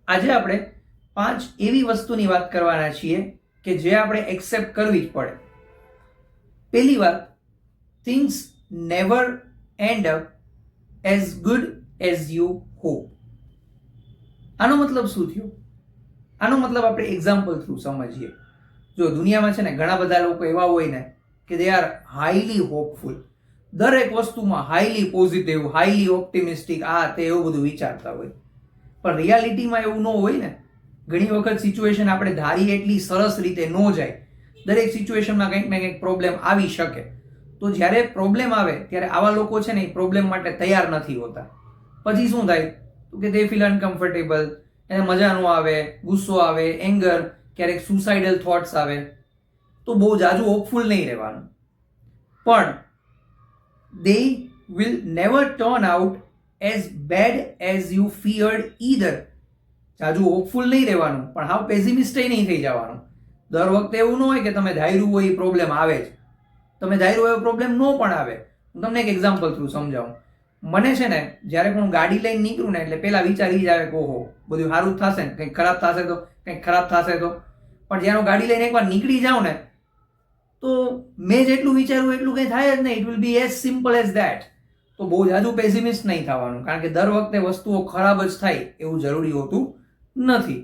આજે આપણે 5 એવી વસ્તુની વાત કરવાના છીએ કે જે આપણે એક્સેપ્ટ કરવી જ પડે. પહેલી વાત, things never end up as good as you hope. આનો મતલબ શું થયો? આનો મતલબ આપણે એક્ઝામ્પલ થ્રુ સમજીએ. જો દુનિયામાં છે ને ઘણા બધા લોકો એવા હોય ને કે દે આર હાઈલી હોપફુલ, દરેક વસ્તુમાં હાઈલી પોઝિટિવ, હાઈલી ઓપ્ટિમિસ્ટિક, આ તે એવું બધું વિચારતા હોય. પણ રિયાલિટીમાં એવું ન હોય ને. ઘણી વખત સિચ્યુએશન આપણે ધારી એટલી સરસ રીતે ન જાય. દરેક સિચ્યુએશનમાં કંઈક ને કંઈક પ્રોબ્લેમ આવી શકે. તો જ્યારે પ્રોબ્લેમ આવે ત્યારે આવા લોકો છે ને એ પ્રોબ્લેમ માટે તૈયાર નથી હોતા. પછી શું થાય કે દે ફીલ અનકમ્ફર્ટેબલ, એને મજા ન આવે, ગુસ્સો આવે, એંગર, ક્યારેક સુસાઇડલ થોટ્સ આવે. તો બહુ જાજુ હોપફુલ નહીં રહેવાનું. પણ they will never turn out as bad as you feared either. જાજુ હોપફુલ નહીં રહેવાનું, પણ હાવ પેસિમિસ્ટ નહીં થઈ જવાનું. દર વખતે એવું ન હોય કે તમે ધાર્યું હોય એ પ્રોબ્લેમ આવે જ. તમે ધાર્યું હોય પ્રોબ્લેમ ન પણ આવે. હું તમને એક એક્ઝામ્પલ થ્રુ સમજાવું. મને છે ને જ્યારે પણ હું ગાડી લઈને નીકળું ને એટલે પહેલા વિચાર એ જ આવે કે ઓહો બધું સારું જ થશે ને, કંઈક ખરાબ થશે તો, કંઈક ખરાબ થશે તો. પણ જ્યારે હું ગાડી લઈને એકવાર નીકળી જાઉં ને તો મેં જેટલું વિચાર્યું એટલું કંઈ થાય જ નહીં. It will be as simple as that. તો બહુ જાજુ પેસિમિસ્ટ નહીં થવાનું, કારણ કે દર વખતે વસ્તુઓ ખરાબ જ થાય એવું જરૂરી હોતું નથી.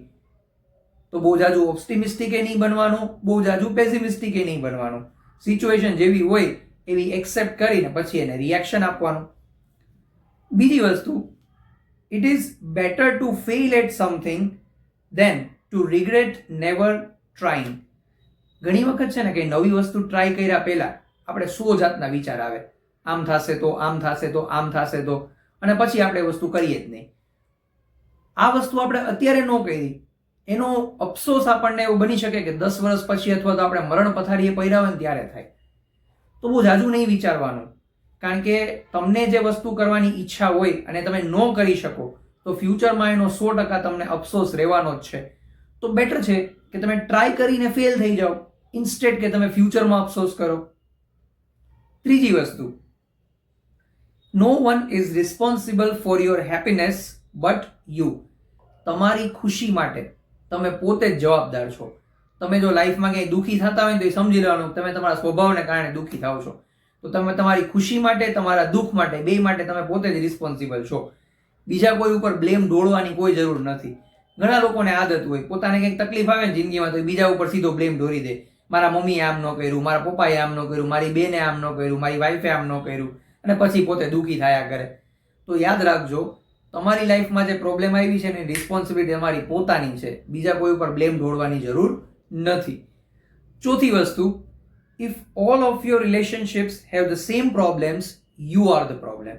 તો બહુ જાજુ ઓપ્ટિમિસ્ટિક નહીં બનવાનું, બહુ જાજુ પેસિમિસ્ટિક નહીં બનવાનું. સિચ્યુએશન જેવી હોય એવી એક્સેપ્ટ કરીને પછી એને રિએક્શન આપવાનું. બીજી વસ્તુ, it is better to fail at something than to regret never trying. ઘણી વખત છે ને કે નવી વસ્તુ ટ્રાય કર્યા પહેલા આપણે 100 જાતના વિચાર આવે. આમ થશે તો, આમ થશે તો, આમ થશે તો, અને પછી આપણે વસ્તુ કરીએ જ નહીં. આ વસ્તુ આપણે અત્યારે ન કરી, એનો અફસોસ આપણને એવું બની શકે કે 10 વર્ષ પછી અથવા તો આપણે મરણ પથારીએ પડ્યા હોય ને ત્યારે થાય. તો બહુ જાજુ નહીં વિચારવાનું, કારણ કે તમને જે વસ્તુ કરવાની ઈચ્છા હોય અને તમે ન કરી શકો તો ફ્યુચરમાં એનો 100% તમને અફસોસ રહેવાનો જ છે. તો બેટર છે કે તમે ટ્રાય કરીને ફેલ થઈ જાઓ ઇન્સ્ટેડ કે તમે ફ્યુચરમાં અફસોસ કરો. ત્રીજી વસ્તુ, no one is responsible for your happiness but you. તમારી ખુશી માટે તમે પોતે જ જવાબદાર છો. તમે જો લાઈફમાં ક્યાંય દુઃખી થતા હોય તો એ સમજી લેવાનું તમે તમારા સ્વભાવને કારણે દુઃખી થાવ છો. તો તમે તમારી ખુશી માટે, તમારા દુઃખ માટે, બે માટે તમે પોતે જ રિસ્પોન્સિબલ છો. બીજા કોઈ ઉપર બ્લેમ ઢોળવાની કોઈ જરૂર નથી. ઘણા લોકોને આદત હોય પોતાને કંઈક તકલીફ આવે ને જિંદગીમાં તો બીજા ઉપર સીધો બ્લેમ ઢોળી દે. મારા મમ્મીએ આમ ન કર્યું, મારા પપ્પાએ આમ ન કર્યું, મારી બેને આમ ન કર્યું, મારી વાઈફે આમ ન કર્યું, અને પછી પોતે દુઃખી થયા કરે. તો યાદ રાખજો, તમારી લાઈફમાં જે પ્રોબ્લેમ આવી છે એની રિસ્પોન્સિબિલિટી તમારી પોતાની છે. બીજા કોઈ ઉપર બ્લેમ ઢોળવાની જરૂર નથી. ચોથી વસ્તુ, if all of your relationships have the same problems, you are the problem.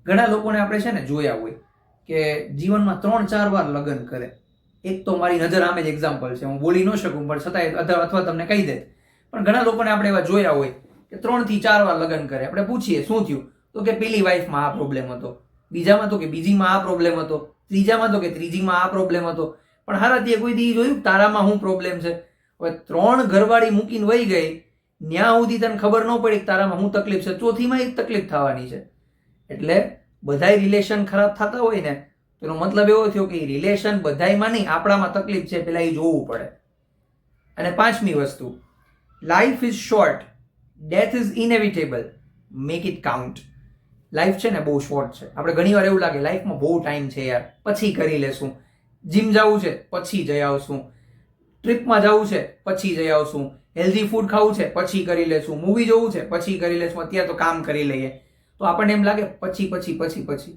ઘણા લોકોને આપણે છે ને જોયા હોય કે જીવનમાં 3-4 વાર લગ્ન કરે. એક તો મારી નજર આમે જ એક્ઝામ્પલ છે, હું બોલી ન શકું પણ છતાંય અથવા તમને કહી દે. પણ ઘણા લોકોને આપણે એવા જોયા હોય કે 3 થી 4 વાર લગ્ન કરે. આપણે પૂછીએ શું થયું, તો કે પેલી વાઈફમાં આ પ્રોબ્લેમ હતો, બીજામાં તો કે બીજીમાં આ પ્રોબ્લેમ હતો, ત્રીજામાં તો કે ત્રીજીમાં આ પ્રોબ્લેમ હતો. પણ હારા તે કોઈ દી જોયું તારામાં શું પ્રોબ્લેમ છે? હવે 3 ઘરવાળી મૂકીને વહી ગઈ, ન્યા સુધી તને ખબર ન પડી કે તારામાં શું તકલીફ છે, ચોથીમાં એક તકલીફ થવાની છે. એટલે બધાય રિલેશન ખરાબ થતા હોય ને તો એનો મતલબ એવો થયો કે રિલેશન બધાયમાં નહીં, આપણામાં તકલીફ છે, પેલા એ જોવું પડે. અને 5મી વસ્તુ, life is short, death is inevitable, make it count. Life છે ને બહુ શોર્ટ છે. આપણે ઘણી વાર એવું લાગે લાઈફમાં બહુ ટાઈમ છે યાર, પછી કરી લેશું. જીમ જવું છે પછી જઈ આવશું, ટ્રીપમાં જવું છે પછી જઈ આવશું, હેલ્ધી ફૂડ ખાવું છે પછી કરી લેશું, મૂવી જોવું છે પછી કરી લેશું, અત્યારે તો કામ કરી લઈએ. તો આપણને એમ લાગે પછી પછી પછી પછી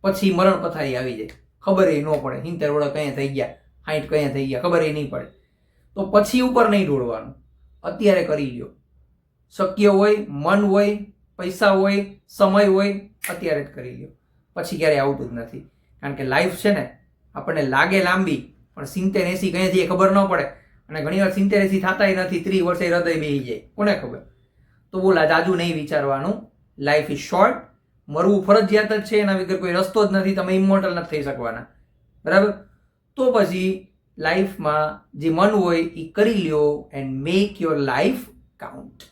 પછી મરણ પથારી આવી જાય, ખબર એ ન પડે. 70 વર્ષ કયા થઈ ગયા, 60 કયા થઈ ગયા, ખબર એ નહીં પડે. તો પછી ઉપર નહીં દોડવાનું, અત્યારે કરી લ્યો. શક્ય હોય, મન હોય, પૈસા હોય, સમય હોય, અત્યારે જ કરી લ્યો. પછી ક્યારેય આવતું જ નથી. કારણ કે લાઈફ છે ને આપણને લાગે લાંબી, પણ 70-80 કયાથી ખબર ન પડે. અને ઘણી વાર 70-80 થતાય નથી, 30 વર્ષે હૃદય બેસી જાય, કોને ખબર. તો બોલા જાજુ નહીં વિચારવાનું. લાઈફ ઇઝ શોર્ટ, મરવું ફરજિયાત જ છે, એના વગર કોઈ રસ્તો જ નથી. તમે ઇમોર્ટલ નથી થઈ શકવાના, બરાબર? તો પછી લાઈફમાં જે મન હોય એ કરી લ્યો and make your life count.